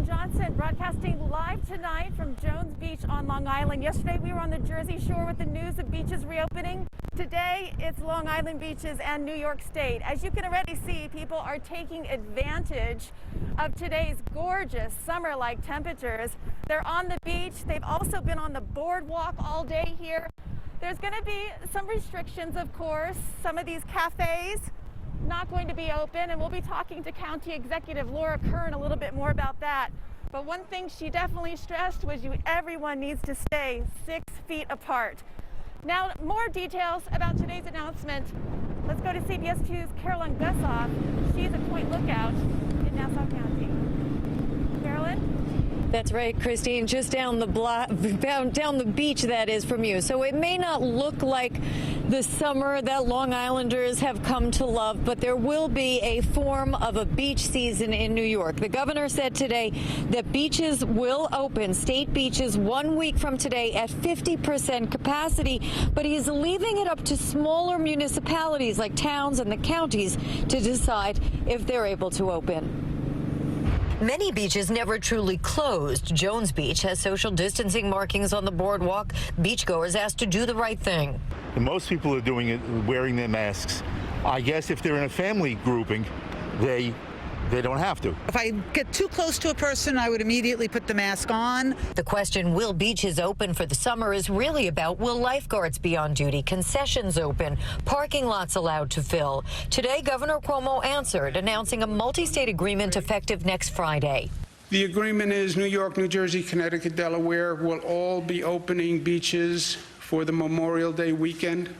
Carolyn broadcasting live tonight from Jones Beach on Long Island. Yesterday we were on the Jersey Shore with the news of beaches reopening. Today it's Long Island beaches and New York State. As you can already see, people are taking advantage of today's gorgeous summer-like temperatures. They're on the beach. They've also been on the boardwalk all day here. There's going to be some restrictions, of course. Some of these cafes not going to be open, and we'll be talking to County Executive Laura Kern a little bit more about that. But one thing she definitely stressed was everyone needs to stay 6 feet apart. Now, more details about today's announcement. Let's go to CBS 2's Carolyn Gusoff. She's a point lookout in Nassau County. Carolyn? That's right, Christine, just down the block, down the beach, that is, from you. So it may not look like the summer that Long Islanders have come to love, but there will be a form of a beach season in New York. The governor said today that beaches will open, state beaches, 1 week from today at 50% capacity, but he's leaving it up to smaller municipalities like towns and the counties to decide if they're able to open. Many beaches never truly closed. Jones Beach has social distancing markings on the boardwalk. Beachgoers asked to do the right thing. Most people are doing it, wearing their masks. I guess if they're in a family grouping, they don't have to. If I get too close to a person, I would immediately put the mask on. The question, will beaches open for the summer, is really about, will lifeguards be on duty, concessions open, parking lots allowed to fill? Today, Governor Cuomo answered, announcing a multi-state agreement effective next Friday. The agreement is New York, New Jersey, Connecticut, Delaware will all be opening beaches for the Memorial Day weekend.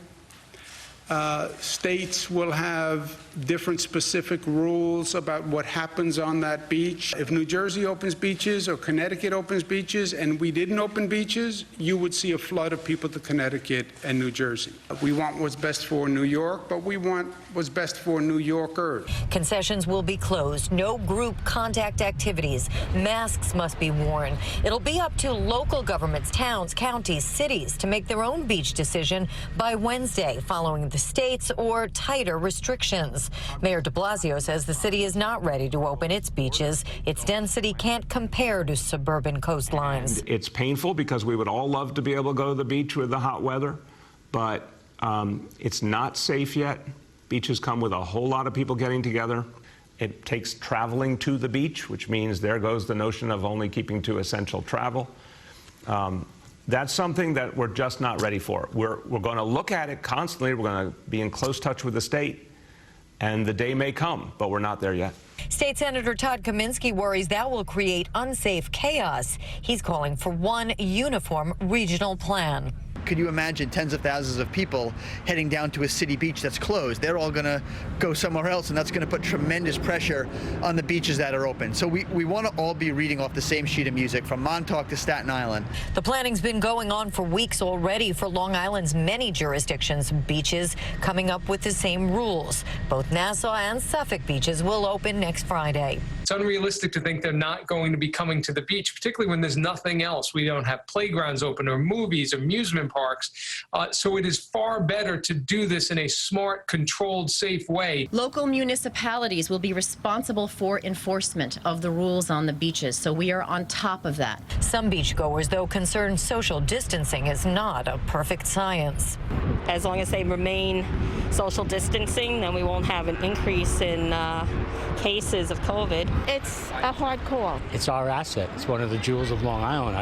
States will have different specific rules about what happens on that beach. If New Jersey opens beaches or Connecticut opens beaches and we didn't open beaches, you would see a flood of people to Connecticut and New Jersey. We want what's best for New York, but we want what's best for New Yorkers. Concessions will be closed. No group contact activities. Masks must be worn. It'll be up to local governments, towns, counties, cities to make their own beach decision by Wednesday, following the states or tighter restrictions. Mayor de Blasio says the city is not ready to open its beaches. Its density can't compare to suburban coastlines. And it's painful because we would all love to be able to go to the beach with the hot weather, but it's not safe yet. Beaches come with a whole lot of people getting together. It takes traveling to the beach, which means there goes the notion of only keeping to essential travel. That's something that we're just not ready for. We're going to look at it constantly. We're going to be in close touch with the state, and the day may come, but we're not there yet. State Senator Todd Kaminsky worries that will create unsafe chaos. He's calling for one uniform regional plan. Could you imagine tens of thousands of people heading down to a city beach that's closed? They're all going to go somewhere else, and that's going to put tremendous pressure on the beaches that are open. So we want to all be reading off the same sheet of music from Montauk to Staten Island. The planning's been going on for weeks already for Long Island's many jurisdictions. Beaches coming up with the same rules. Both Nassau and Suffolk beaches will open next Friday. It's unrealistic to think they're not going to be coming to the beach, particularly when there's nothing else. We don't have playgrounds open or movies, amusement parks. So it is far better to do this in a smart, controlled, safe way. Local municipalities will be responsible for enforcement of the rules on the beaches, so we are on top of that. Some beachgoers, though, concerned social distancing is not a perfect science. As long as they remain social distancing, then we won't have an increase in cases of COVID. It's a hard call. It's our asset. It's one of the jewels of Long Island.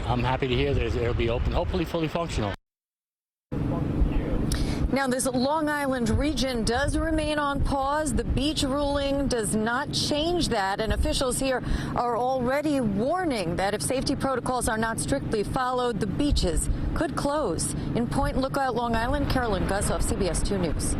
I'm happy to hear that it'll be open, hopefully fully functional. Now, this Long Island region does remain on pause. The beach ruling does not change that, and officials here are already warning that if safety protocols are not strictly followed, the beaches could close. In Point Lookout, Long Island, Carolyn Gusoff, CBS 2 News.